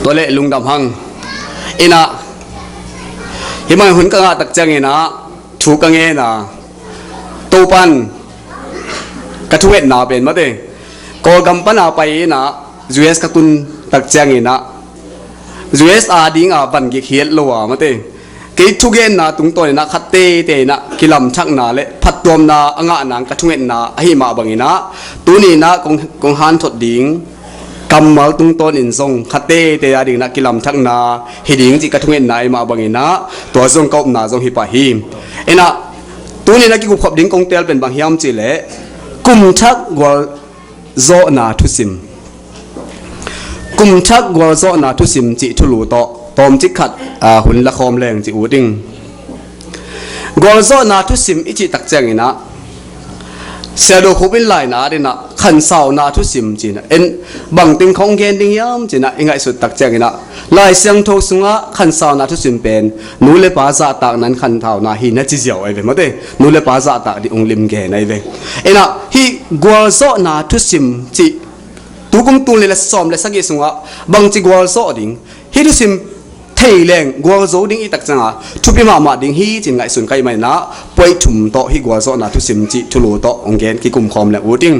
ตัวเละลุงดำหังอินะหิมันหุ่นกังอาตักจังอินะถูกกังเงินะตูปันกระทุเวทนาเป็นมาเด้กอกัมปนาไปนะ US กตุนตักจังอินะ US อาดิงอาบันกิเขียดลัวมาเด้กิทุเกนนะตุงตัวนะขัดเตเตนะกิลำชักนาเละพัดตัวนาอ่างนังกระทุเวทนาหิมาบังอินะตัวนี้นะกงฮันทดดิงกำมาตุงต้นอินทรงขัดเตเตอดิ่งนักกิลำทักนาฮิดิ่งจิกระทุ่งเงินนายมาบังอินะตัวทรงกบนาทรงฮิปะฮิมเอ็นะตัวนี้นักกิกุขบดิ่งกงเตลเป็นบางยามจิเล่กุมชักวอลโซนาทุสิมกุมชักวอลโซนาทุสิมจิทุลูโตตอมจิขัดหุ่นละคอมแรงจิอูดิ่งวอลโซนาทุสิมอิจิตักแจงอินะเสียดูคุบินไหลนาดินะขันสาวนาทุสิมจีนะเอ็นบังติงของเกนดิงยามจีนะอิงไงสุดตักแจงนะลายเสียงโทสุงะขันสาวนาทุสิมเป็นนูเลปาซาตากนั้นขันเท้านาฮีนัจิเจียวไอเวมาเต้นูเลปาซาตากดิองลิมเกนไอเวเอ็นะฮีกัวโซนาทุสิมจีตุกุมตุเลละซอมเลสักยี่สุงะบังจีกัวโซดิงฮีทุสิมเทแรงกัวโซดิงอีตักจังอ่ะทุบิมาดิงฮีจิงไงสุนไกไม่นะปวยถุมโตฮีกัวโซนาทุสิมจิทุลูโตองเกนกิกุมคอมและอูดิง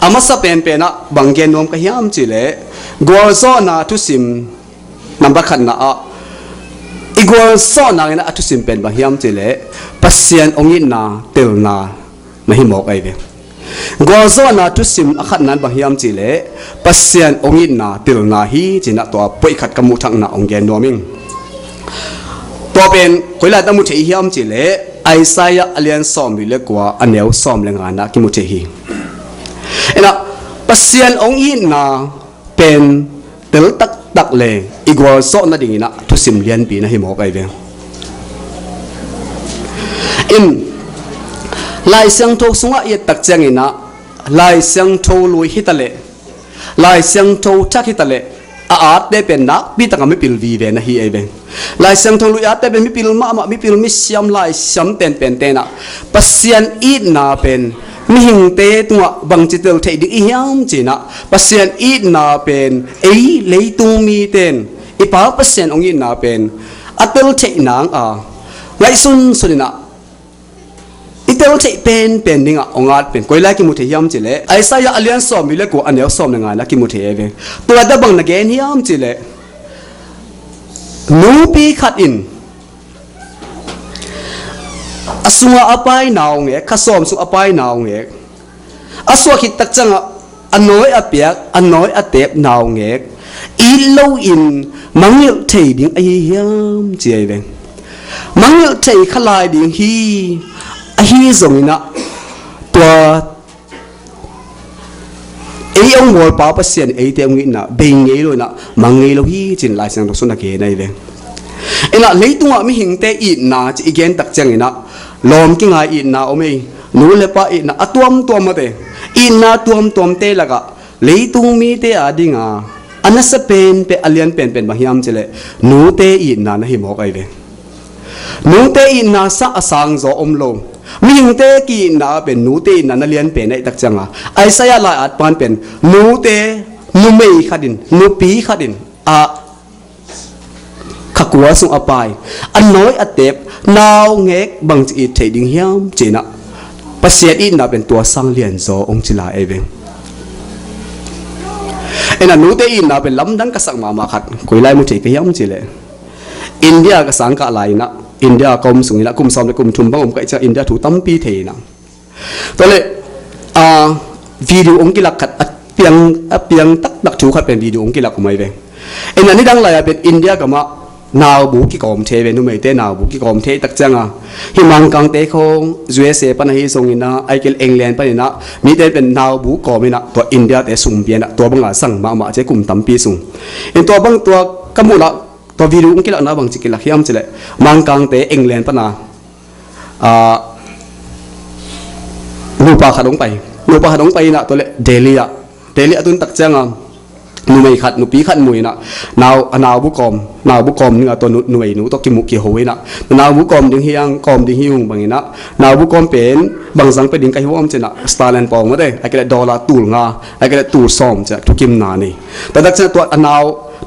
อามาสเปนเป็นนะบางเกนนวมกะยามจิเล่กัวโซนาทุสิมนับบักขันนะอ่ะอีกัวโซนาเนะทุสิมเป็นบางยามจิเล่ปัสเซียนองยินนาเตลนาไม่หิมอกไอเวกัวโซนาทุสิมอขันนั้นบางยามจิเล่ปัสเซียนองยินนาเตลนาฮีจินะตัวปวยขัดกมุทังนาองเกนนวมิงตัวเป็นคนละตั้งมุเทียมจิเล่ไอซายาอเลียนซอมวิเลกว่าอันเดียวซอมเลงานะกิมุเทียเอ็นะปัสเซียนองอินนาเป็นเตลตักเลยอีกว่าโซนัดดิ่งนะทุสิมเลียนปีนะหิมอกไอเวงอินลายเสียงโทสุงะเยตักเจงอินะลายเสียงโทลุยฮิตาเลลายเสียงโทชักฮิตาเลอาร์ตได้เป็นนักปีตั้งไม่ปิลวีเวนะฮีไอเวงลายเสียงโทลุยอาร์ตได้เป็นไม่ปิลมาไม่ปิลมิสยามลายยามเต็นเป็นเตนะปัสเซียนอีนาเป็นมิหิงเตตัวบางจิตเตลเทดิอียามจีนะปัสเซียนอีนาเป็นเลยตุงมีเตนอีป้าปัสเซียนองอีนาเป็นอัตเตลเทนางไงสุนนะอีเตลเทเป็นดิ่งองอาเป็นก้อยไล่กิมุเทียมจิเล่ไอซายาอเลียนซอมวิเลกูอันเดียวซอมในงานละกิมุเทียเวตัวดับบังนักเกนยามจิเล่นูปีขัดอินอสุงอาไปนาวเงข้าสอมสุอาไปนาวเงอสวคิดตักจังอันน้อยอเปียกอันน้อยอเตบนาวเงอีโลอินมังเยลเทดิ่งไอเฮียมเจียเวงมังเยลเทขลายดิ่งฮีส่งนะตัวไอองวอลป้าปัสเซียนไอเตองอินนะเบงเงยเลยนะมังเงยโลฮีจินลายเสียงตัวสุนัขเกนไอเวงไอ้ละเลยตัวไม่หิงเตอินนะจะอีเกนตักจังอินะลมกิ้งไออินนะโอเมนูเลปะอินนะตัวมาเตอินนะตัวเตละกะเลยตุงมีเตอดิงอันนั้นสเปนเป็นอเลียนเป็นบางยามเจเลนูเตอินนะนะหิมอกไอเวนูเตอินนะสักสังโซอมลงมีหิงเตกีอินนะเป็นนูเตอินนะนัเลียนเป็นไอตักจังไอสายลายอัดปานเป็นนูเตนูเมย์ขัดินนูปีขัดินขกัวสุงอภัยอันน้อยอัดเต็บนาวเงกบางจีเทดิ่งเฮียมจีนะปัสเซียอินนะเป็นตัวสังเลียนโซองจิลาเอเวงไอ้นั่นนู้เตอินนะเป็นลำดังกษัตริย์มาขัดคุยไล่มุทิกเฮียมจีเลยอินเดียกษัตริย์กะลายนะอินเดียกรมสุงนะกรมสอมและกรมทุนบ้างผมก็จะอินเดียถูกตั้มปีเทนะตัวเลยวิดีโอองกิลักขัดเปียงตักถูกขัดเป็นวิดีโอองกิลักของไม่เวงไอ้นั่นนี่ดังไรเป็นอินเดียกับมานาวบุกิกอมเทเวนุไม่เตนาวบุกิกอมเทตักจังฮิมังกังเตคง USA ปนหิสงอินะไอเกลเอ็งแลนด์ปนินะมีเตเป็นนาวบุกอมินะตัวอินเดียเตสุ่มเปียนะตัวบังอาสั่งมาเจกุมตั้มปีสุ่มอินตัวบังตัวกมุละตัววิรุงกิลักนะบังจิกิลักยามเจเลมังกังเตเอ็งแลนด์ปนะลูปาขัดลงไปนะตัวเลเดลียตุนตักจังนูไม่ขัดนูปีขัดมวยนะนาวบุกอมนี่ตัวนูไม่นูตัวกิมุกิโหยนะนาวบุกอมดิ้งเฮียงกอมดิ้งฮิวบางอย่างนะนาวบุกอมเป็นบางสังเป็นดิ้งไก่หัวอมเจนะสตาร์แลนด์ปองมาได้ไอ้กระดอลลาร์ตูลงาไอ้กระตูลซอมจะทุกิมนานี่แต่ดักเจตัว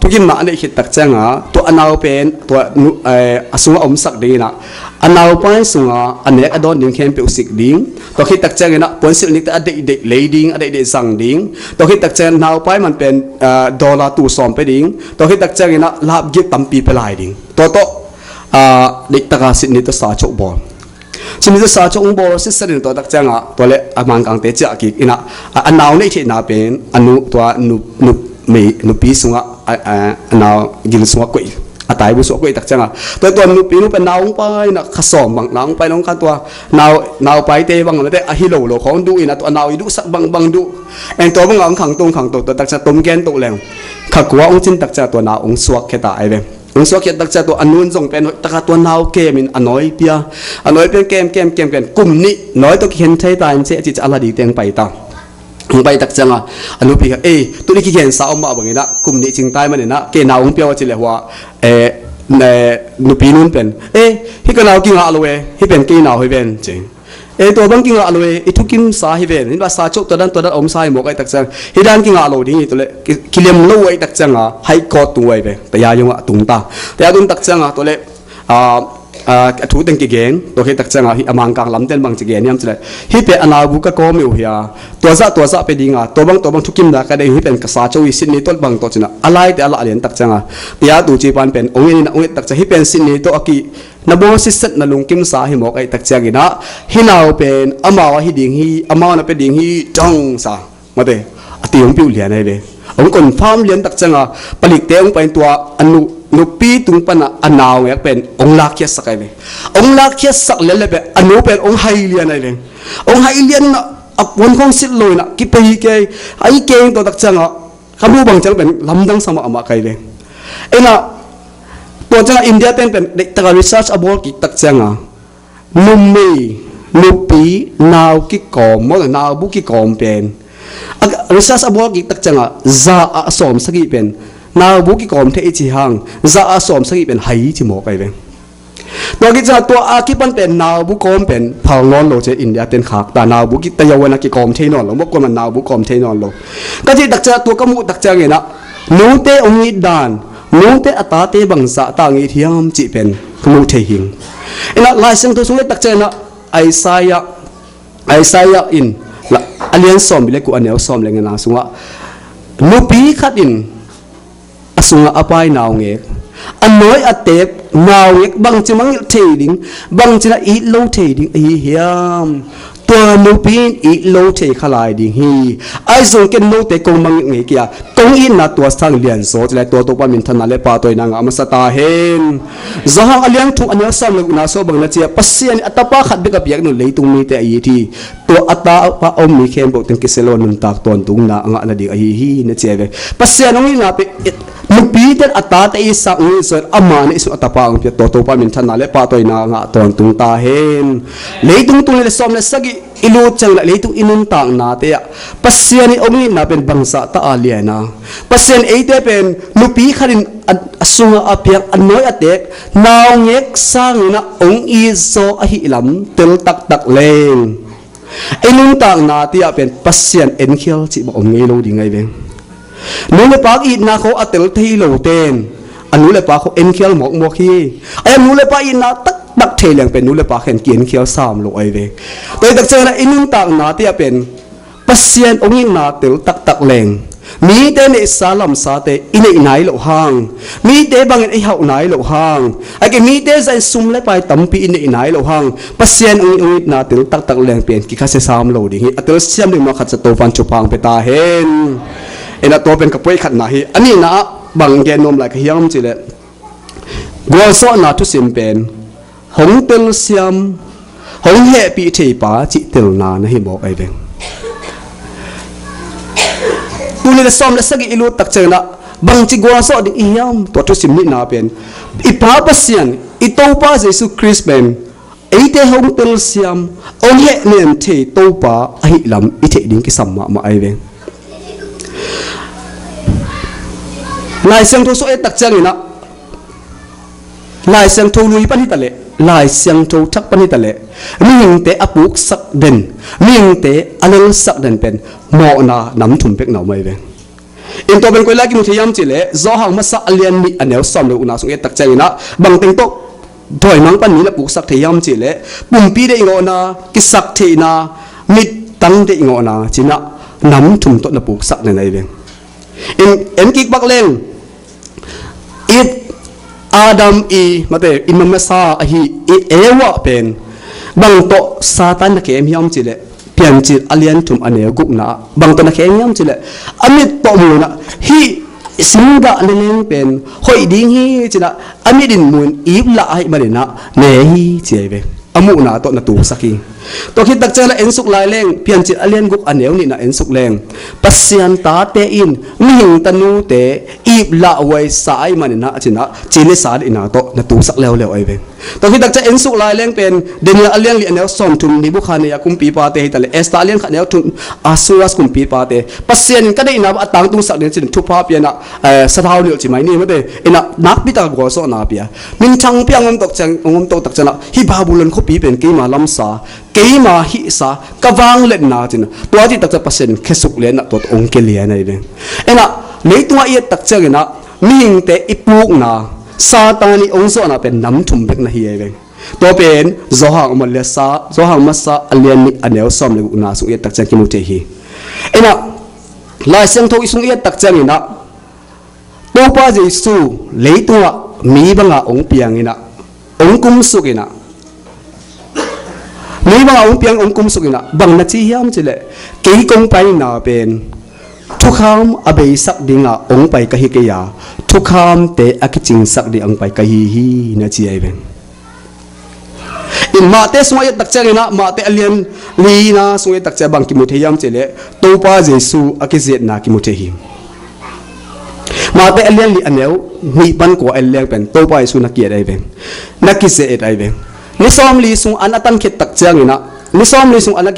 ทุกินมาในคิดตักจังตัวอนาวเป็นตัวสุงอมสักดีนะอนาวไปสุงอันนี้อดอนดิ้งเข้มเป็นอุสิกดิ้งตัวคิดตักจังนะปนสินิกแต่อดีตเด็กเลยดิ้งอดีตสังดิ้งตัวคิดตักจังนาวไปมันเป็นดอลลาร์ตู้สอมไปดิ้งตัวคิดตักจังนะลาบยึดตั้มปีไปลายดิ้งตัวโตเด็กตะกาสินิตสาจกบอลสินิตสาจกบอลสิสนิทตัวตักจังตัวเละมังกังเตจกิกอินะอันนาวในที่นาเป็นอนุตัวนุปีสุงนาวกินสุงกุยตายบุษกุยตักจังตัวนุปีนุเป็นนาวไปนะขสอมบังนาวไปน้องกันตัวนาวไปเตบังแล้วแต่ฮิโลโลของดูอินะตัวนาวดูสักบังดูเอ็นตัวบังขังตรงตัวตักจังต้มแกนตกแรงขักว่าองจินตักจังตัวนาวองสวกแค่ตายเององสวกแค่ตักจังตัวอนุนส่งเป็นตักตัวนาวเกมินอนอยเปียอนอยเป็นเกมกลุ่มนี้น้อยตัวเห็นใช้ตายเสียจิตอะไรดีเตียงไปตาไปตักจังอนุปีกตัวนี้ขี้เกียจสาวมาบางอย่างนะกลุ่มนี้จริงตายมันเนี่ยนะเกณฑ์นาวองเปียวจิเลหัวนุปีนุ่นเป็นที่ก็นาวกินอะไรเว้ยที่เป็นกินนาวให้เป็นจริงตัวบางกินอะไรเว้ยทุกกินสาให้เป็นนี่ว่าสาจกตัวนั้นอมสายหมกไอ้ตักจังที่ด้านกินอะไรดีตัวเล็กกิเลมโลไอ้ตักจังให้กอดตัวไอ้เป็นแต่ยายังว่าตุงตาแต่ยาตุงตักจังตัวเล็กทุกตั้งกี่เกณฑ์ตัวที่ตักจังฮิอามังกังลำเต้นบางจีเกณฑ์เนี่ยมันจะเลยฮิเป็นอนาบุกก็ไม่เอาเฮียตัวซะไปดีงาตัวบางทุกกิมดาก็ได้ฮิเป็นกษาโจวิสินีตัวบางตัวจีน่ะอะไรแต่อะไรเรียนตักจังเปียดูจีปันเป็นองค์นี้นะองค์ตักจังฮิเป็นสินีตัวกีนับว่าสิสัตนัลุงกิมสาฮิหมอกไอตักจังกินะฮินาวเป็นอามาวฮิดิ่งฮิอามาวน่ะเป็นดิ่งฮิจังสามาเดอติองปิวเลียนไอเลยองค์คนฟาร์มเลียนตักจังผลิตเตองไปตัวอนุปีตุงปนะอนาวเนี่ยเป็นองลักษ์สักไอเลยองลักษ์สักเลยเป็นอนุเป็นองไฮเลียนไอเลยองไฮเลียนนะวันของสิลอยนะกิไปเกยไอเกงตัวตักจังคำรู้บางจังเป็นลำดังสมาอามาไกเลยนะตัวจังอินเดียเป็นเด็กตะการ research about กิตักจังนุปีนาวกิกอมมอนาวบุกิกอมเป็นresearch about กิตักจังซาอาสอมสกิเป็นนาวบุกิกอมเทอิจิฮังซาอาสอมสกิเป็นไฮจิโมไปเลยตัวกิจตัวอากิปันเป็นนาวบุกอมเป็นพาวงอนโลเจอินเดียเป็นขากแต่นาวบุกิตะยาวนักกิกอมเทนอนโลมกมันนาวบุกอมเทนอนโลก็ที่ตักจังตัวกมุตักจังเองนะนูเตองอิดานนูเตอตาเตบังสะต่างอีที่ยามจิเป็นกมุเทหิงนะลายเส้นตัวสุดตักจังนะไอซายะอินละอเลียนซอมบิเลกุอันเนลซอมเลงนาสุงะนูปีขัดอินสุงะอภัยนาวเงกอันน้อยอเตบนาวเงกบางจิมังเทดิงบางจินะอีโลเทดิงอีเฮียมตัวนูปีนอีโลเทขลายดิงฮีไอส่งเกนโลเตกงมังเงกียกงอินนาตัวสังเลียนโซจะเลยตัวปามินทนาเลปาตัวนางอามาสตาเฮนซาฮังอเลียนทุกอันนี้ซ้ำเลยนาโซบังละเจียปัสเซียนอัตปาขัดเบกับยักษ์นุ่นเลยตุงมีแต่ไอทีตัวอัตปาอมมีเข้มบอกถึงกิเซโลนุนตากตอนตุงนาอ่างนาดีไอฮีนะเจียเวปัสเซียนนี่นาเปนุปีเดอัตตาเตอิสังอิสอามานิสุอัตปาองเปียตัวปามินทนาเลปาตัวนางตอนตุงตาเฮนเลยตุงเลยซ้ำเลยสกิอิลูจังเลยตุอินุนต่างนาเตะปัสเซียนอมีนาเป็นบังสะตาอาเลียนะปัสเซียนเอเตเป็นนุปีขัดินสุงอาเปียกอันน้อยอเตกนาวเงกสร้างนะองอีโซอหิลำเตลตักเลงอินุนต่างนาเตะเป็นปัสเซียนเอ็นเคียวจิบองเงโลดีไงเบงนู้นเลยปากอีนาเขาอัตเตลที่โลเตนอันนู้นเลยปากเขาเอ็นเคียวหมอกฮีไอ้นู้นเลยปากอีนาตักเทเลียงเป็นนู้นเลยปากเห็นเกียนเคียวสามโลไอเวงโดยตักเจอนะอินุนต่างนาเตะเป็นปัสเซียนองอินาเตลตักเลงมีเตเนสาลัมซาเตอินเอไหนโลหางมีเตบังเอเฮาไหนโลหางไอ้แกมีเตใจซุ่มเลยไปตั้มปีอินเอไหนโลหางปัสเซียนองอินาเตลตักเลงเป็นกิคัสเซามโลดิอัตเตลเซียมดึงมาขัดสตูฟันจุพังไปตาเห็นเอ็นตัวเป็นกระปุกขัดหนาฮีอันนี้นะบางแกนนมไหลขยำจิเลกัวโซนาทุสิมเป็นหงเตลเซียมหงเฮปีเทปาจิเตลนานะฮิบอกไอเบงตัวนี้จะซ้อมและสกิอิลูตักเจนะบางจิกัวโซดิอียมตัวทุสิมนี่นาเป็นอีพาปัสเซียนอีโตปาเยซูคริสต์เป็นไอเตหงเตลเซียมหงเฮเนียนเทโตปาอหิลำอีเทดิ้งกิสัมมาไอเบงลายเสียงโทโซเอตักเจนี่นะลายเสียงโทลุยปนิตะเลลายเสียงโททักปนิตะเลมีหญิงเตอปุกสักเด่นมีหญิงเตอเลลสักเด่นเป็นหมอนาน้ำถุ่มเป็กหนาวไม่เวง in to ben ko la ki mu thiam chi le zo hang ma sa alian mi anel som le una sung e tak chang ina bang teng to thoi mang pan ni la puk sak thiam chi le pum pi de ngo na ki sak the na mit tang de ngo na china nam thum to na puk sak ne nei ve in en ki bak leng it Adam mate in mamasa ahi ewa pen bang to satan na kem hiam chile pian chi alien tum ane guk na bang to na kem hiam chile amit to mu na hi singa leng pen hoi ding hi china amidin mun ib la ai marina ne hi cheve amu na to na tu saki to khi tak chala en suk lai leng pian chi alien guk aneu ni na en suk leng pasian ta te in ming tanu te ib la wai sai manina china chile sa ina to na tu sak lew lew ai ve to khi tak cha en suk lai leng pen den alien li aneu som tum ni bu khane ya kum pi pa te hitale estalien khaneu tum asuras kum pi pa te pasian ka de ina atang tung sak den chin thu pa piana sa thau ni chi mai ni mate ina nak pi ta go so na pia min chang piang ngom tok tak chana hi ba bulon kho pi pen ke ma lam sa cái mà hi sa kawang let na chin to ti tak pasen khesuk le na tot ong ke lia nei ve ena leitunga i tak chang na ming te ipuk na satani ong so na pen nam thum bek na hi ve to pen zo hang ma le sa zo hang ma sa alian ni anel som le na su i tak chang ki mu te hi ena lai sang tho isung i tak chang na to pa jesu leitunga mi banga ong piang ina ong kum su ina mấy bang ông piang ông kum sukina bang na chi hiam chile kei kong pai na pen thukham abei sak dinga ong pai ka hi ke ya thukham te akiching sak di ang pai ka hi na chi ai ven in ma te sungai tak changina ma te alien li na sungai tak cha bang ki mu the hiam chile to pa jesu akizet na ki mu the hi ma te alien li aneu ni pan ko alien pen to pa jesu na ki ai ven na ki se et ai ven ni som li sung an atan khit tak chang ina ni som li sung an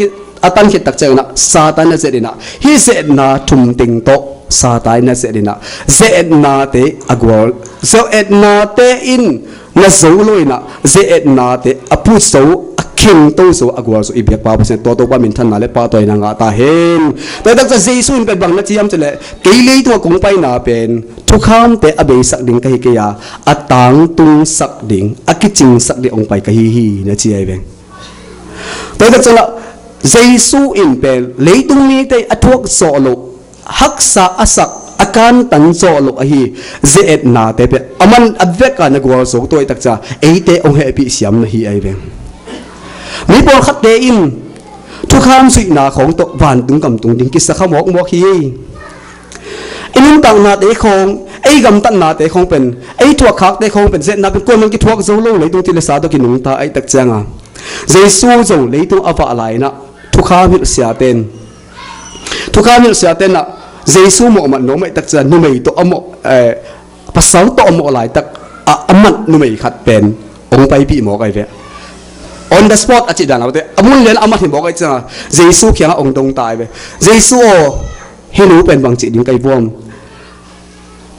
atan khit tak chang ina satan na zedina hi zed na thum ting to satan na zedina zed na te agwal so et na te in na zoloina zed na te apu so akin to so agwal so ibyak pa pasen to pa min than na le pa toy na nga ta hen to tak sa jesu in pe bang na chiam chele keile to kong pai na pen thukham te abe sak ding kai ke ya atang tung sak ding akiching sak de ong pai ka hi na chi ai veng to tak chala jesu in pe leitung ni te athuak so lo haksa asak akan tan so lo a hi zet na te pe aman adveka na gwal so to tak cha eite ong he pi siam na hi ai veng mi por khat te in thukham sui na khong to van tung kam tung ding ki sa khamok mo hi inun tang na te khong ai gam tan na te khong pen ai thuak khak te khong pen zet na pen ko man ki thuak zo lo le tung ti le sa to ki nung ta ai tak changa jesu zo le tung awa lai na thukham hil sia ten na jesu mo man no mai tak cha nu mai to amo pasal to amo lai tak amat nu mai khat pen ong pai pi mo kai ve on the spot achi dan awte amun len amat hi mo kai cha jesu khyang ong dong tai ve jesu helu pen bang chi ding kai bom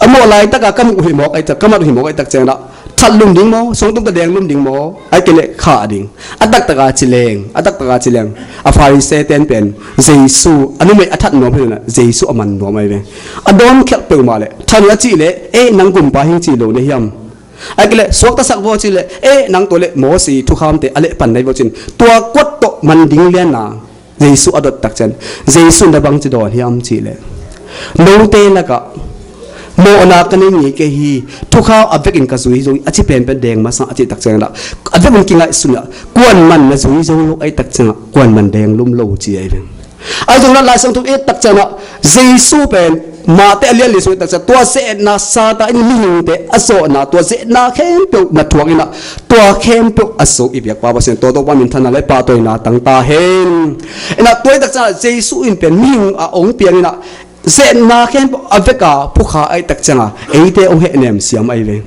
amo lai taka kam hi mo kai ta kamat hi mo kai tak chang da thal lum ding mo song tung ta deng lum ding mo ai kele kha ding atak taka chileng a pharise ten pen jesu anu mai athat no phena jesu aman no mai ve adon khel pe ma le than ya chi le e nang gum pa hing chi lo ne hiam ai kele sok ta sak bo chi le e nang to le mo si thu kham te ale pan nai bo chin tua kwat to man ding lian na jesu adot tak chen jesu na bang chi do hiam chi le no te la ka mo na kan ni ke hi thuka avek in ka zui zui achi pen pen deng ma sa achi tak chang la avek mun kinga sunya kwan man na zui zo lo ai tak chang kwan man deng lum lo chi ai ben ai jong la sang tu e tak chang jesu pen ma te alian li so tak cha to se na sa ta in mi te aso na to se na khem pe na thuak ina to khem pe aso ibyak pa ba sen to pa min thana le pa toy na tang ta hen ina toy tak cha jesu in pen mi a ong pian ina zet na khen aveka pukha ai tak changa eite ong he nem siam ai ve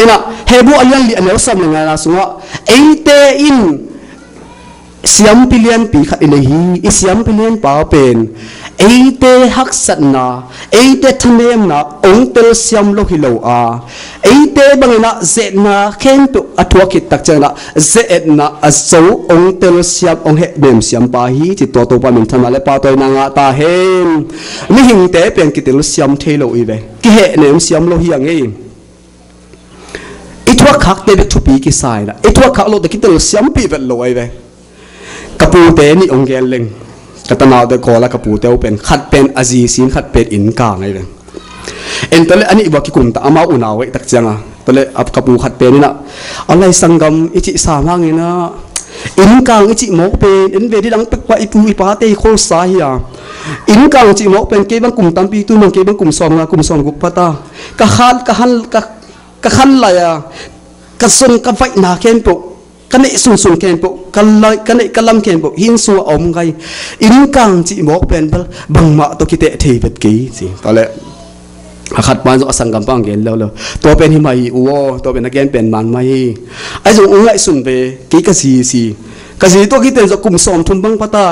ena hebu alian li anel sam le ngala sunga eite in siam pilian pi khat ile hi siam pilian pa pen เอเตฮักสันนาเอเตทเนมนาองเตลเซียมโลหิโลอาเอเตบังนะเจนาเข้มตุอัตัวคิดตักเจนะเจนะอัศวองเตลเซียมองเฮเบมเซียมปาฮีจิตตัวตัวปามินธนาเลปาตัวนังอาตาเฮมมิหิงเตเป็นกิเตลเซียมเทโลอีเวกิเฮเนมเซียมโลหิยังเองตัวขักเตบิทุปีกิสายนะไอตัวขักโลตะกิตลเซียมปีเป็นลอยไปกระปูเตนี่องเกลเล็งกระตนาเตโกละกระปูเตวเป็นขัดเป็นอาจีซินขัดเป็นอินกางไงเลยเอ็นตัวเล่อันนี้บอกกิกุมตาอามาอุณาไว้ตักจังอ่ะตัวเล่อับกระปูขัดเป็นนี่นะอะไรสังกัมอิจิสามางนี่นะอินกางอิจิโมเป็นอินเวดิดังเป็กว่าอิปูอิปาเตโคสาฮีอ่ะอินกางอิจิโมเป็นเก็บังกุมตัมปีตุมันเก็บังกุมซอมงากุมซอมกุปปะตากะขันลายกันส่งกันไฟหนาเข็มปุกันไอส่งเข็มปุกันลอยกันไอกะลำเข็มปุหินสัวอมไงอินกังจีบอกเป็นบังมาตัวกิเตะเทเป็ดกี้สิตอนแรกขัดมันจะสังกัมปังเกลแล้วตัวเป็นหิมะอีวัวตัวเป็นนักเกนเป็นมันไม่ไอส่งอุ้งไอส่งไปกี้กะสีตัวกิเตะจะกุมสอมทุนบังปะตา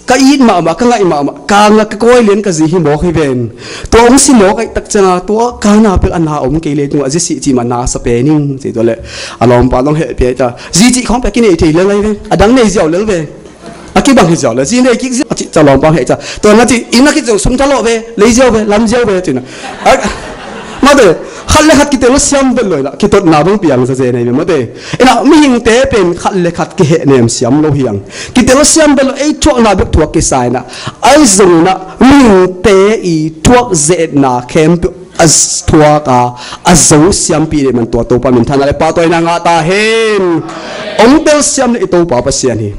ก็อินมาก็ไงมากางก็ก้อยเลี้ยงก็สิหิมบอกให้เป็นตัวองค์สิบอกไอ้ตักจังตัวกานาเป็นอันนาอมเกลียตัวจะสิจีมันนาสเปนิงสิตัวเลยอารมณ์ปาต้องเหตุเพียจ้าจีของไปกินไอ้ที่เรื่องอะไรเป็นดังในเจ้าเรื่องเป็นกี่บางเจ้าเลยจีในกี่จะลองปาเหตุจ้าตัวนั้นจีอินนักกิจสมทะเลาะเป็นเลยเจ้าเป็นลำเจ้าเป็นจีน่ะมาเถอะขัดเล็กขัดกิเตลเซียมเป็นเลยละกิตนาบังเปียงซะเจนี่เป็นมาเถอะไอ้น่ะมีหิงเตเป็นขัดเล็กขัดกิเหเนมเซียมโลหิยังกิเตลเซียมเป็นไอ้ทวกนาเบิกทวกกิสายน่ะไอ้ส่งน่ะมีหิงเตอีทวกเจน่ะเข้มอัศทวกอัศวเซียมปีเดมันตัวปามินทันอะไรปาตัวนางาตาเฮนองเตลเซียมนี่ตัวปาปัสเซียนี่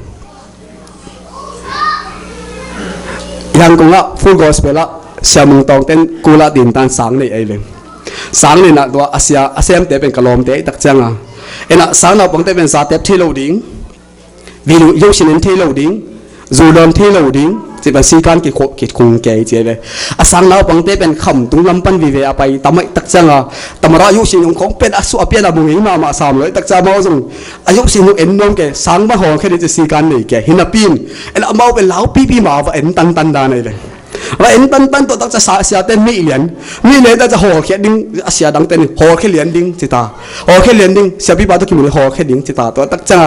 ยังคงละฟูลกอสเปล่าเซียมุงตองเต้นกูละดินตันสังในไอเวงสังนี่นะตัวอาเซียมเตเป็นกะลอมเตตักจังอ่ะเอ็นะสังเราปังเตเป็นซาเตปเทโลดิ้งวิลุยกชินเทโลดิ้งจูดอนเทโลดิ้งจะเป็นสีการกิคงเกยเจเวอาสังเราปังเตเป็นคำตุงลำปันวิเวอไปทำไมตักจังอ่ะตำรายุชินของเป็นอสุอเปียนาบุงิมาสามเลยตักจังมาส่งอายุชินเอ็นน้องแกสังมาหอแค่จะสีการนี่แกหินาปีนเอ็นะมาเป็นเหลาปีมาว่าเอ็นตันดาในเลยว่าเอ็นตันตัวตักจะเสียเต้นมีเหรียญแต่จะห่อแค่ดิ้งเสียดังเต้นห่อแค่เหรียญดิ้งจิตาห่อแค่เหรียญดิ้งเสียปีป้าตัวกิมุห่อแค่ดิ้งจิตาตัวตักจะ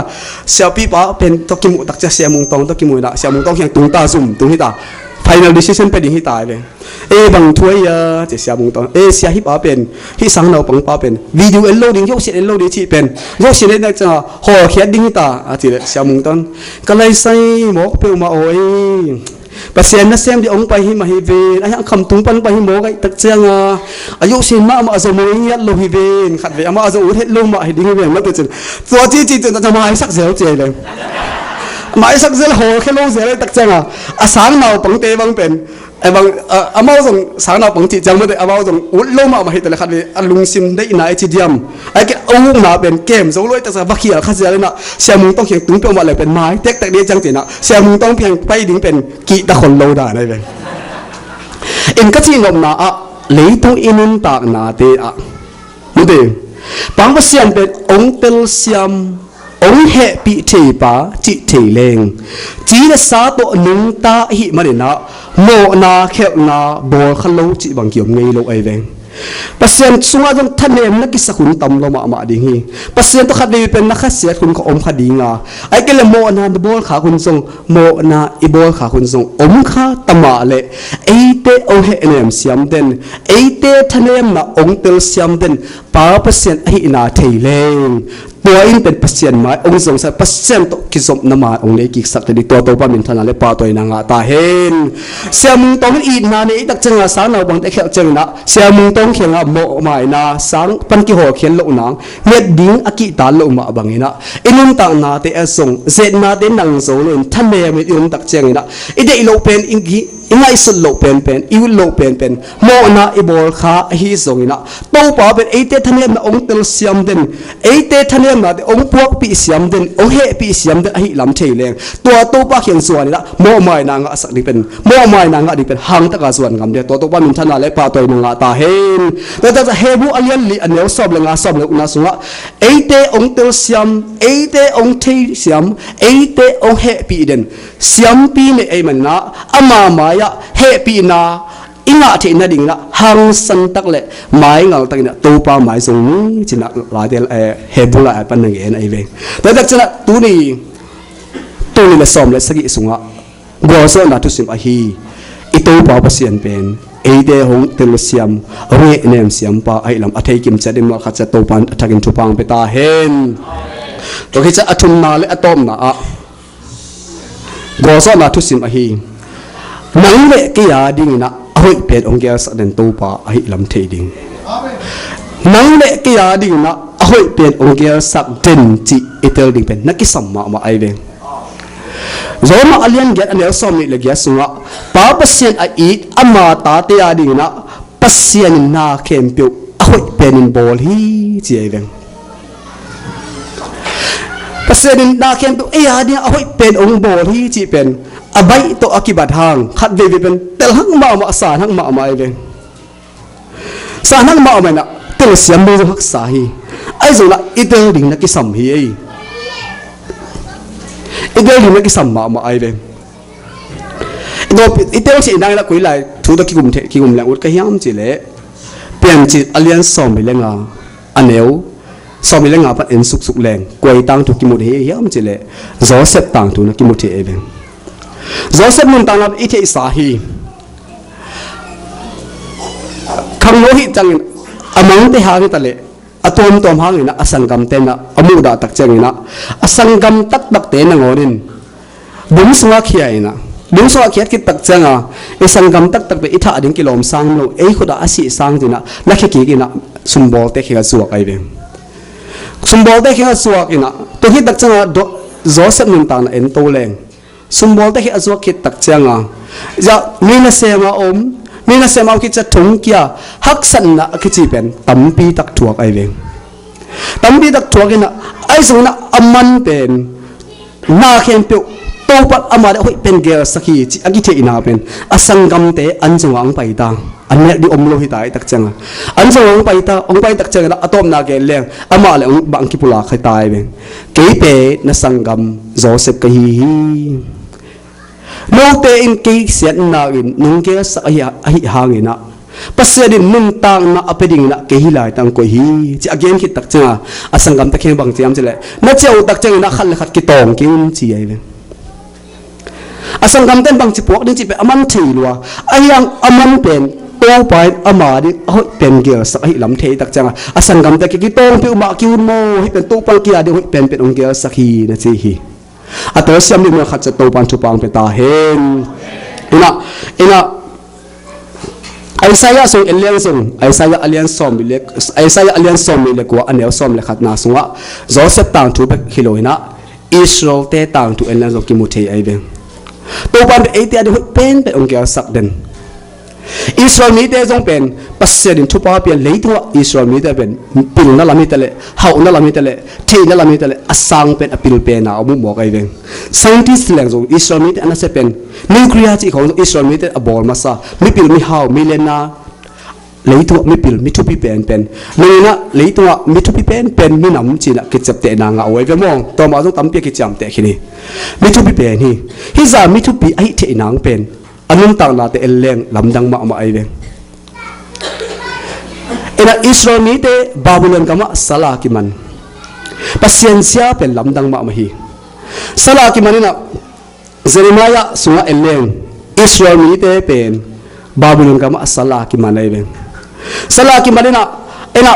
เสียปีป้าเป็นตัวกิมุตักจะเสียมุงตองตัวกิมุละเสียมุงตองอย่างตุงตาซุ่มตุงฮิตา final decision เป็นดิ้งฮิตาเลยบางถ้วยจะเสียมุงตองเสียฮิป้าเป็นฮิสังเราปังป้าเป็นวิดีโอเอลโลดิ้งยกเสียเอลโลดิ้งที่เป็นยกเสียเนี่ยจะห่อแค่ดิ้งฮิตาจีเลยเสียมุงตองก็เลยใส่หมกเปรี้ยวมาโอ้ยปัสเซียนนั่นเสียมที่องไปหิมาฮิเวนไอ้คำตุ้งปันไปหิโมกไอ้ตักเจียงอายุสินมาอาจจะมวยยัดโลหิเวนขัดเวมาอาจจะอุเทศลงมาให้ดิ้งเวนมาตัวจริงตัวจีจนจะมาให้สักเซลเจเลยมาให้สักเซลโหแค่ลงเซลเลยตักเจียงอาสางเราปังเตบังเป็นไอ้บางอามาส่งสางเราปังจีจังไม่ได้อามาส่งอุดลงมาให้แต่ละขัดเวอลุงซิมได้อินาไอจีดียมไอ้แกเอาลูกมาเป็นเกมโซ่ลอยแต่สบักเขียข้าเสียเลยนะเสียมึงต้องเขียนตุ้งเปียวมาเลยเป็นไม้เทคแต่เดียจังจีนะเสียมึงต้องเพียงไปดิ้งเป็นกีตะคนโลดาได้เลยเอ็นก็จีงมนาอ่ะเลยต้องอินุนตากนาเตอ่ะมุดเดบางเสียนเป็นองเตลเซียมองเหปีเทปาจิเทเลงจีนสาโตนุงตาหิมาเดนะโมนาเขวนาบอลขลุ่จิบังเกี่ยวไงโลไอเวงปัสเซียนสุงาจงทันเนมนักกิสกุลตำลมาดิ่งฮีปัสเซียนตัวขัดดีเป็นนักเสียคุณของอมขัดดีงาไอ้เกลโมนาบอลขาคุณทรงโมนาอีบอลขาคุณทรงอมขาตมาเลไอเตโอเฮเนมเสียมเดนไอเตทันเนมนาองเตลเสียมเดนป้าปัสเซียนไอนาเทเลงตัวอินเป็นปัสเซียนมาองทรงสัตปัสเซียนตกิจสมนามาองเล็กกิสักแต่ดีตัวปามินทนาเลปาตัวนางาตาเฮนเสียมุงตองอินนาเนตักจังอาสางเราบังแต่เขียวจังนะเสียมุงตองเขียงโมหมายนาสังปันกิโหเขียนโลนางเม็ดดิ้งอากิตาโลมาบังอินะอินุนตังนาเตอส่งเซนนาเตนังโซลุนท่านเนยมิอินุนตักจังอินะอิเดอิโลเป็นอิงกิอิงไอสุดโลเป็นอิวโลเป็นโมนาอิบอลขาฮิส่งอินะโตป่าเป็นไอเตท่านเนยนาองเตลเซียมเดนไอเตท่านเนยนาองพวกปีเสียมเดนองเฮปีเสียมเดนไอลำเทเลงตัวโตป่าเขียนส่วนนี่ละโมหมายนางอสักนี่เป็นโมหมายนางอดีเป็นหังตะกาส่วนงามเดียตัวโตป่ามินทนาเลปาตัวนางตาเฮนแต่จะเฮบุอันยันลีอันเนียวสอบเลยงาสอบเลยอุณาสุงะไอเตองเตลเซียมไอเตองเทเซียมไอเตองเฮปีเดนเซียมปีเนี่ยไอมันนะอามาหมาย ya happy na inga the na ding na hang san tak le mai ngal tak na to pa mai sung china la de hebula pan nang en ai ve ta dak chana tu ni to ni la som le sagi sunga go so na tu sim a hi ito pa pasian pen ede hong tel siam re nem siam pa ai lam athei kim cha dim ma kha cha to pan athakin thu pang pe ta hen to khi cha athum na le atom na a go so na tu sim a hi nang le ke ya ding na hoi pen ong gel sa den to pa ai lam thei ding nang le ke ya ding na hoi pen ong gel sak den chi etel ding pen na ki sam ma ai ve zoma alian get anel som ni le gya sunga pa pasien a eat ama ta te a ding na pasien na kem pu hoi pen in bol hi chi ai ve pasien na kem pu e a ding hoi pen ong bol hi chi pen abai to akibat hang khat ve ve pen tel hang ma san hang ma ai ve san hang ma na tel siam bo hak sa hi ai zo la itel ding na ki sam hi ai itel ding na ki sam ma ai ve itel chi nang la koi lai thu da ki gum la ut ka hiam chi le pian chi alian som mi lenga aneu som mi lenga pat en suk leng koi tang tu ki mu he hiam chi le zo sep tang tu na ki mu the e ve Joseph nun tang lam ite sa hi khang lo hi chang amang te hang ta le atom tom hang ina asangam te na amu da tak chang ina asangam tak te na ngorin bum sunga khia ina bum sunga khia ki tak changa asangam tak pe itha ading kilom sang lo ei khuda asi sang dina lakhi ki ina sumbol te khia suak ai be sumbol te khia suak ina to hi tak changa Joseph nun tang na en to leng sumbol te hi azwa khit tak changa ja mina sema mina sema ki cha thung kya hak san na ki chi pen tampi tak thuak ai ve tampi tak thuak ina ai zona amman pen na khem pe to pat amare hoi pen gel sakhi chi agi the ina pen asangam te anjawang paita anne di omlo hi tai tak changa anjawang paita ong pai tak changa atom na ge leng ama le ong bang ki pula khai tai ve ke pe na sangam Joseph ka hi no te in ke sian na in nung ke sa hi hangina pasedin nung tang na apeding na ke hilai tang ko hi chi again ki tak changa asangam ta kheng bang chiam chile na cheu tak chang na khal khat ki tong kin chi ai le asangam ten bang chi pok din chi pe aman thei lwa ayang aman pen to pai ama di hoi pen gel sa hi lam thei tak changa asangam ta ki tong pi ma ki un mo hi pen to pal ki adi hoi pen pen ong gel sa hi na chi hi atau siam ni khat cha to pan chu pang pe ta hen ina Isaiah so alian som le ko anel som le khat na sunga Joseph tang tu be hiloina Israel te tang tu en la zo ki mu thei ai be to pan be ate adi pen pe ong gel sak den Israel mi te jong pen pasien in thupa pian leitua Israel mi te pen pil na lami tele hau na lami tele thei na lami tele asang pen apil pe na amu mo kai veng scientist lang jong Israel mi te ana se pen nuclear chi khong Israel mi te abol masa mi pil mi hau mi lena leitua mi pil mi thupi pen leina leitua mi thupi pen mi nam chi na ki chap te na nga oi ve mong to ma jong tam pe ki cham te khini mi thupi pen hi za mi thupi ai the nang pen anum tang na te eleng lamdang ma ai ve ina Israel mi te Babylon kama sala ki man pasiencia pen lamdang ma hi sala ki manina Jeremiah sunga eleng Israel mi te pen Babylon kama sala ki man ai ve sala ki manina ina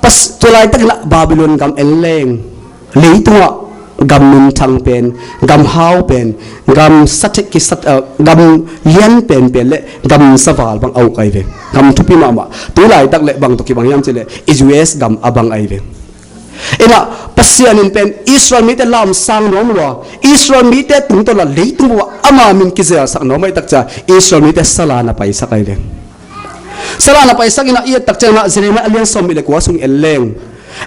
pas tulai tak la Babylon kam eleng leitua gam nun thang pen gam hau pen gam satek ki sat gam yan pen le gam saval bang au kai ve gam thupi ma tu lai tak le bang to ki bang yam chele is gam abang ai ve ina pasian in pen Israel mi te lam sang rom wa Israel mi te tung to la leitung wa ama min ki za sak no mai tak cha Israel mi te sala na pai sakai ve sala na pai sakina i tak cha na Jeremiah alian som mi le kwa sung eleng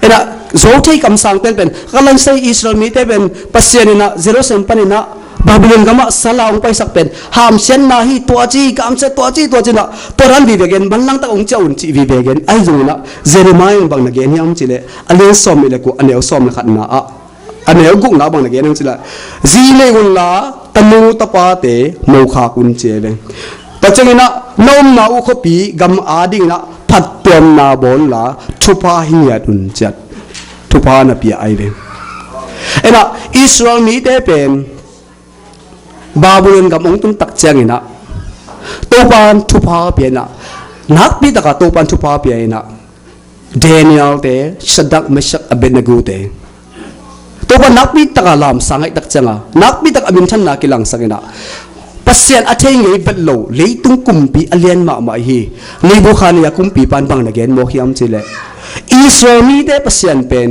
ina zothei kam sang pen kalan sai Israel mi te pen pasian ina Jerusalem panina Babylon gama sala ong pai sak pen ham sen na hi to chi kam se to chi na toran vi vegen banlang ta ong chaun chi vi vegen ai zuna Jeremiah bang na gen yam chile alian som mi le ko anel som le khat na a anel guk na bang na gen chila zi le gun la tamu tapa te mo kha kun che ve ta changina nom na u khopi gam ading na phat tom na bol la thupa hiat un chat thupa na pi ai ve ena Israel mi te pen Babylon gam ong tung tak changina topan thupa pi na nak pi taka topan thupa pi na Daniel te Shadrach Meshach Abednego te topan nak pi taka lam sangai tak changa nak pi tak amin than na kilang sangina pasien athei ngei betlo leitung kumpi alian ma hi leibu khania kumpi pan bang na gen mo hiam chile Israel mi te pasien pen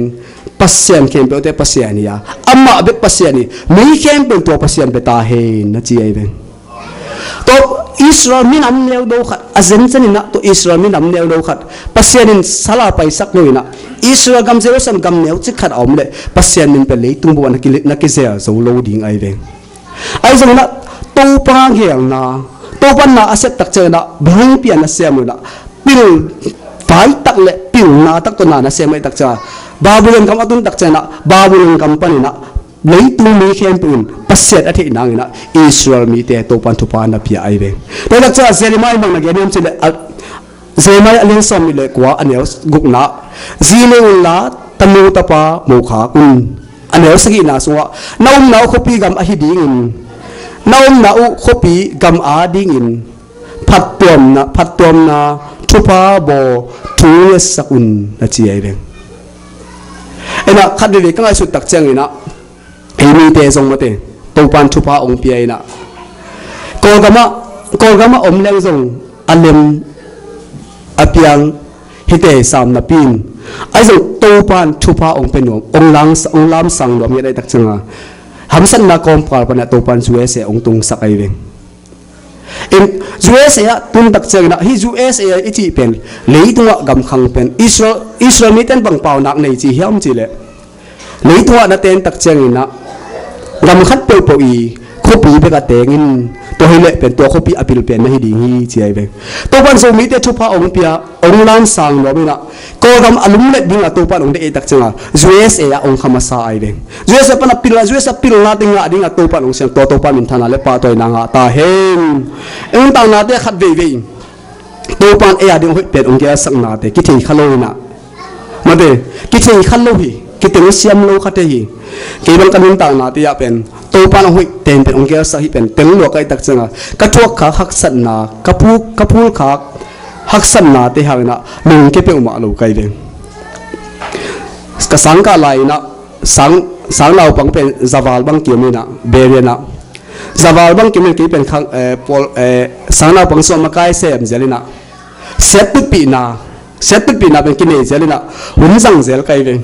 pasien kem pe te pasien ya amma be pasien ni mi kem pe to pasien be ta he na chi ai ben to Israel mi nam neu do khat azen chani na to Israel mi nam neu do khat pasien in sala pai sak loina Israel gam Jerusalem gam neu chi khat om le pasien min pe leitung bo na ki zel zo lo ding ai ben ai zo na to pa ngiang na to pan na aset tak che na bang pian na sem na pil fai tak le pil na tak to na sem ai tak cha Babylon kam atun tak che na Babylon company na leitung mi khem pun pasiat athi nang na Israel mi te to pan thu pa na pia ai ve to nak cha Jeremiah bang na genom chile Jeremiah alin som mi le kwa anel guk na zile la tamu tapa mo kha kun anel sagi na suwa naum nau khopi gam a hi ding in naum nau khopi gam a ding in phat tom na thupa bo thu sakun na chi ai ve ena khadde ve ka su tak chang ina mi te zong mate to pan thupa ong pi ai na ko gama om leng zong alem apiang hite sam na pin ai zong to pan thupa ong penom ong lam sang rom ye dai tak changa hamsan na kom par pana to pan suwe se ong tung sakai ve in USA tun tak chang na hi USA iti pen leitunga gam khang pen Israel mi ten bang pau nak nei chi hiam chi le leitunga na ten tak chang ina gam khat pe po i khopi be ka tengin to hile pen to khopi apil pen na hi ding hi chi ai ve to pan so mi te thupa ong pia ong lan sang lo mina ko gam alum le ding a to pan ong de tak changa USA ong khama sa ai ve USA pan apil na ding a to pan ong sem to pan min thana le pa toy na nga ta hen eng ta na te khat ve ve to pan e ading hoi pen ong ge sak na te ki thei khalo na ma de ki thei khalo hi ki te siam lo khate hi ke bang kanun ta na te ya pen to pan hoi ten pen ong ge sa hi pen teng lo kai tak changa ka thuak kha hak san na kapul kha hak san na te hang na lung ke pe ma lo kai ve ka sang ka lai na sang lau pang pen zawal bang ki mi na be na zawal bang ki mi ki pen khang pol sang lau pang so ma kai sem zelina set pi na ben ki ne zelina hun sang zel kai ve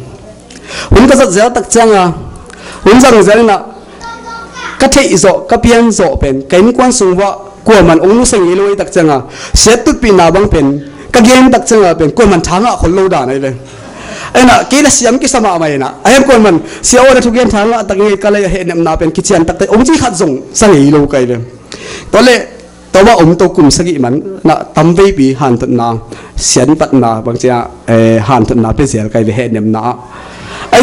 hun ka zel tak changa hun sang zelina ka thei zo ka pian zo pen kain kwan sungwa ko man ong nu sang iloi tak changa set pi na bang pen ka gen tak changa pen ko man thanga khol lo da nai ve ena kila siam ki sama mai na ayam ko man sia ora thu gen thanga tak nge kala he nem na pen kichian tak te ong ji khat zong sang ei lo kai ve tole tawa to kum sagi man na tamvei pi han tat na sian pat na bang cha han tat na pe zel kai ve he nem na ai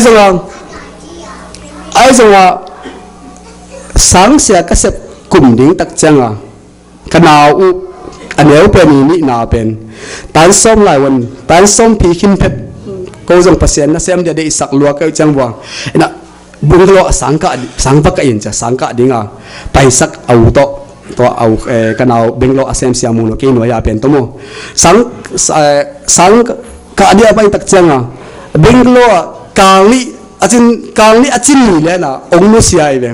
zonga sang sia ka sep kum ding tak changa kanau u aneu pe ni na pen tan som lai wan tan som pi khin phet ko zong pasien na sem de sak lua ka chang wa ina bunglo sang pa ka in cha sang ka dinga pai sak au to au kanau benglo asem sia mu no ke no ya pen to mo sang ka adia pai tak changa benglo kali achin ni le na ong no sia ai ve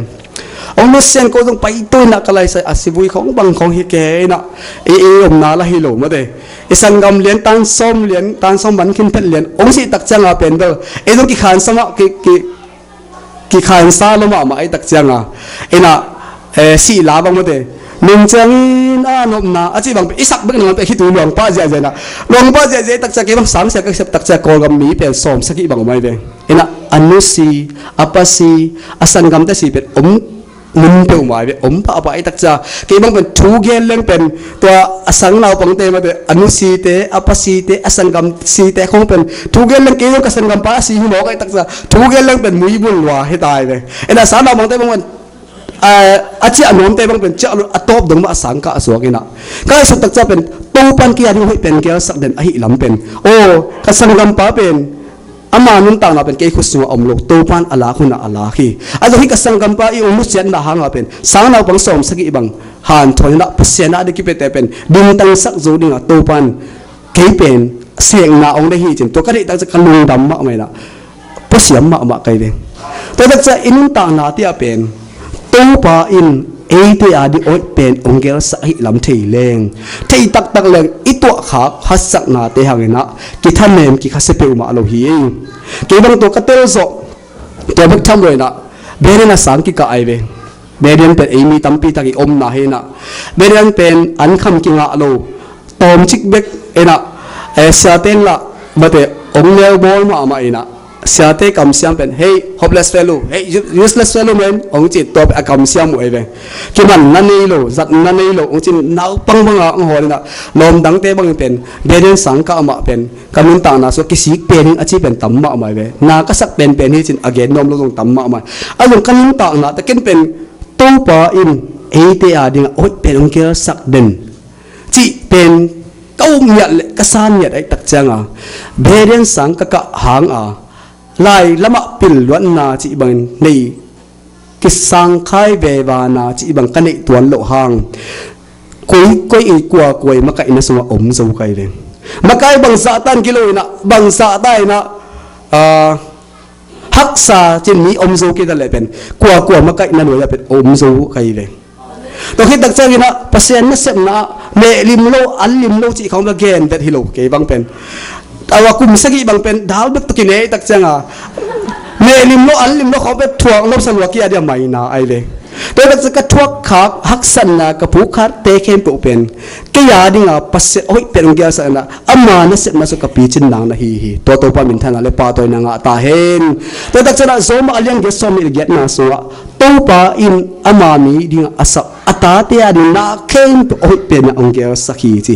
ong no sen ko dong pai to na kalai sai asibui khong bang khong hi ke na om na la hi lo ma de isan gam lian tan som ban khin phet lian ong si tak changa pen do e dong ki khan sama ki khan sa lo ma ai tak changa ena si la bang ma de nung chang na nom na achi bang isak bang na pe hi tu long pa ja na long pa ja tak cha ke bang sam sa ka sep tak cha ko gam mi pen som saki bang mai ve ena anusi apasi asan gam ta si pet mun pe mai ve pa ai tak cha ke bang pen thu gen leng pen to asang lau pang te ma de anusi te apasi te asan gam si te khong pen thu gen leng ke yo ka san gam pa si hi mo kai tak cha thu gen leng pen mui bul wa he tai ve ena sa na bang te bang อาชีพน้อมเตบังเป็นเจ้าอัตบดงมาสังกัดสวกินะก็สุดตักจะเป็นตูปันกียาที่ให้เป็นเกี่ยวสักเด่นอหิลำเป็นโอ้กษัตริย์กำปาเป็นอามานุนต่างเราเป็นเกี่ยวกับสัวอมโลกตูปันอัลลาคุณอัลลาฮีอันนี้กษัตริย์กำปาอีอุมุสเซนน่าหางเราเป็นสางเราบังสมสกิบังหันทอยนะเปเสนาเด็กเป็นแต่เป็นดินตั้งสักจูดิ่งตูปันเกี่ยเป็นเสียงนาองได้ฮีจินตัวก็ได้ตั้งจะกันลุงดำมากไหมล่ะเพราะเสียงมากไกลเลยแต่ถ้าจะอินุนต่างนาที่เป็นตูปาอินเอเดียดีโอเป็นองเกลสักลำทีเลงที่ตักเลงอีตัวขาฮัสสักนาเตหังนะกิท่านเนมกิข้าเสพมาโลฮีกิบังตัวกัตเตอร์โซตัวบักทำเลยนะเบรนสังกิกาไอเวเบรนเป็นเอมีตัมปีตากิอมนาเฮนะเบรนเป็นอันคำกิงาโลตอมชิกเบกเอนะเสียเต้นละบัดเตองเลวบอลมาอามาเอนะเสียเตคำเสียงเป็น hey hopeless fellow hey useless fellow man องจิตตัวเป็นคำเสียงมวยเวคิดมันนั่นนี่โลจัดนั่นนี่โลองจิตน่าปังบังอ่ะองหัวนี่นะลมดังเตบังเป็นเบรนสังกามาเป็นกำลังต่างนะส่วนกิสิกเป็นอาชีพเป็นตั้มมาไม่เวน่าก็สักเป็นที่จิน again นมลงตั้มมาไม่อารมณ์กำลังต่างนะแต่กินเป็นตู้ปาอินเอเดียดิ่งโอ้เป็นองเกลสักเด่นจีเป็นเก้าเมียดกษานเมียดไอ้ตักจังอ่ะเบรนสังกะหางอ่ะลายละมะปิลวันนาจีบังนี่กิสังไข่เบวานาจีบังกันในตัวโลหางกุยอีกว่ากุยมะไก่นะสวะอมสูไก่เลยมะไก่บังสะตันกิโลนะบังสะได้นะฮักษาจินนี้อมสูกิดอะไรเป็นกว่ามะไก่นั่นเลยเป็นอมสูไก่เลยตัวคิดตักเจอกินะเปอร์เซ็นต์นั่นเสพนะเมลิมโลอัลลิมโลจีเขามาเกณฑ์แต่ฮิโลเกบังเป็นแต่ว่ากุมสกีบางเป็นดาวดึกตะกินเอตักจังอ่ะเมลิมโลอัลลิมโลเขาเป็นถ่วงลบสลวกีอะไรไม่น่าไอเลยแต่ถ้าจะกระทวกขาหักสันนะกับผู้ขาเตะเข้มเป็นก็ยาดิ่งอ่ะปัสเสโอ้ยเป็นองค์เดียวสันนะอามานะเสพมาสุกับปีจินนางนะฮีตัวปามินทันอะไรปาตัวนางตาเห็นแต่ถ้าจะน่ะโซมาเลี้ยงเกสโซมิเกตนาสัวตัวปาอินอามามีดิ่งอาศักอัตตาเตียดิ่งน่าเข้มโอ้ยเป็นองค์เดียวสักฮีจี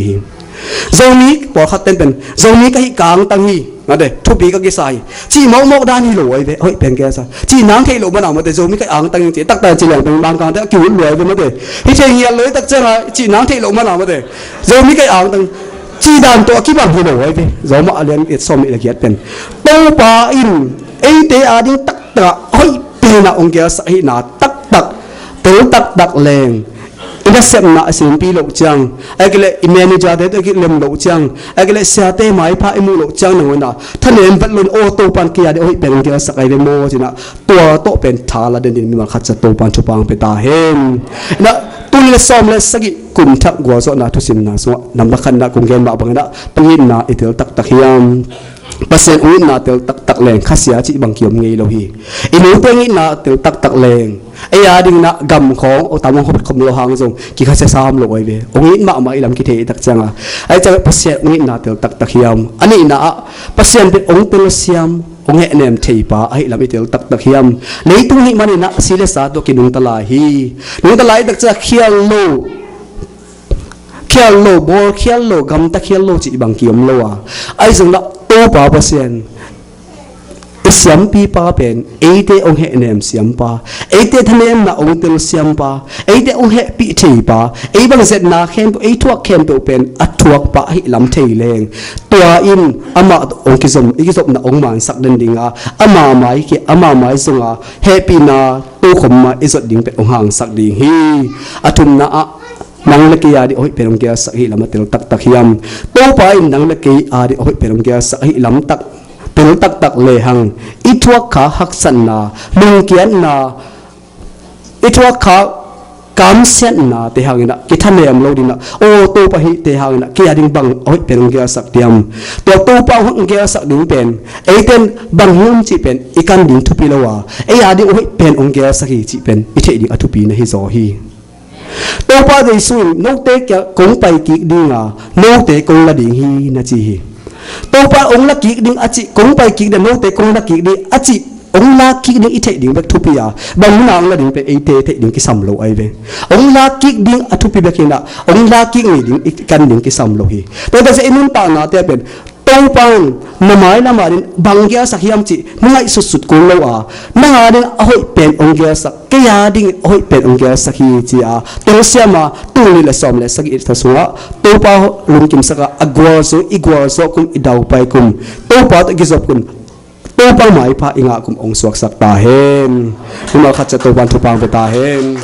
zonik พอขัดเต้นเป็น zonik ก็ให้กลางตั้งฮีนะเด็ทุบีก็กี่สายจีมองด้านนี้รวยเว้ยเฮ้ยเป็นแกซะจีน้ำเทลงมาหนามาเด็ zonik ก็อ่างตั้งจีตักแต่จีเหลืองเป็นบางการแต่กิ่วรวยไปมาเด็ที่เชียงเฮียเลยตักเจ้าจีน้ำเทลงมาหนามาเด็ zonik ก็อ่างตั้งจีดานตัวกี่บางฮีรวยเว้ยเรามาเรียนเอ็ดสมิละเอียดเป็นตัวปาอินเอเตอาดิ้งตักตะเฮ้ยเป็นนะองค์เกศให้นาตักตัวตักแรงอินเสพน่ะสิ่งปีโลกจังไอ้ก็เลยอิมเมนิจาเดตกิเลมโลกจังไอ้ก็เลยเสียเตะไม้พระอิมูโลกจังหนึ่งวันน่ะท่านเองเป็นลุนโอโตปันเกียร์เดี๋ยวเป็นองค์เกศสักไอเดโมจินะตัวโตเป็นทาลาเดนดินมีมาขัดจะโตปันชุปังไปตาเห็นนะตุลิซ้อมเลยสกิกุมทักกัวโซนะทุสินนะสวะนำนักขันนะกุมเกณฑ์มาบังนะปังยินนะอิเทลตักยามภาษาอื่นน่ะเตลตักแรงข้าเสียจีบางเกี่ยวงี้เราฮีอินูเตงิน่ะเตลตักแรงไอ้ยาดิ่งน่ะกำของเอาตามองเขาเป็นคำโลหะงกี่ข้าเสียซ้ำลงไว้เว้องงี้มาอีลำกิเทตักจังอ่ะไอ้เจ้าภาษาอื่นน่ะเตลตักยามอันนี้น่ะภาษาเป็นองค์เป็นเสียมองค์เอ็นเทปะไอ้ลำเตลตักยามเลยตุ้งหิมันน่ะสิเลสาตัวกินุงตลาฮีนุงตลาตักจะเขียนโลเขียนโลบอลเขียนโลกำตะเขียนโลจีบางเกี่ยวโลอ่ะไอ้ส่งน่ะตัวป้าเปอร์เซ็นต์เสียมปีป้าเป็นเอเดองเหเนมเสียมป้าเอเดทำเนมน่ะองเตลเสียมป้าเอเดองเหปีเทป้าเอบางเสร็จน่ะเข้มเอทวกเข้มเป็นอัทวกป้าให้ลำเทเลงตัวอินอามาองกิสมน่ะองมันสักเดนดิงอ่ะอามาไม้กี่อามาไม้ส่งอ่ะเฮปีน่ะตัวขมมาอิสดดิ่งเป็นองห่างสักดิ่งฮีอาทุมน่ะนังเล็กยาดิโอ้ยเป็นองเกียสักหิลำเตลตักยามตัวไปนังเล็กยาดิโอ้ยเป็นองเกียสักหิลำเป็นตักเลยหังอิทวกขาหักสันนาลุงเกียนนาอิทวกขากามเสียนนาเตหังนะกิท่านเลี้ยมโลดินะโอ้ตัวไปเตหังนะกิยาดิงบังโอ้ยเป็นองเกียสักเดียมตัวไปองเกียสักดิ่งเป็นไอเต็นบังหิมจีเป็นอีกันดิ่งทุปีละวะไอยาดิโอ้ยเป็นองเกียสักหิจีเป็นอิเทดิ่งอทุปีนะฮิโซฮีตัวป้าได้สุ่มนกเตะกงไปกิกดิ่งอ่ะนกเตะกงละดิ่งฮีนะจีตัวป้าองละกิกดิ่งอาจิกงไปกิกเดนนกเตะกงละกิกดิ่งอาจิองละกิกดิ่งอิเทดิ่งแบบทุปีอ่ะบางนางละดิ่งเป็นเอเตะดิ่งกิสัมโลไอเวองละกิกดิ่งอทุปีแบบนี้นะองละกิกนี่ดิ่งกันดิ่งกิสัมโลฮีแต่ถ้าจะอินุนตานาเตะเป็นตั pan namai lama din bangya sakyam chi ngai sut ko lo a na din ahoi pen ongya sak kaya ding ahoi pen ongya sakhi chi a to siama tu ni la som le sagi ta suwa to pa lum kim saka agwa so igwa so kum idau pai kum to pa ta gizop kun to pa mai pa inga kum ong suak sak ta hen ma khat cha to pan thu pang ta hen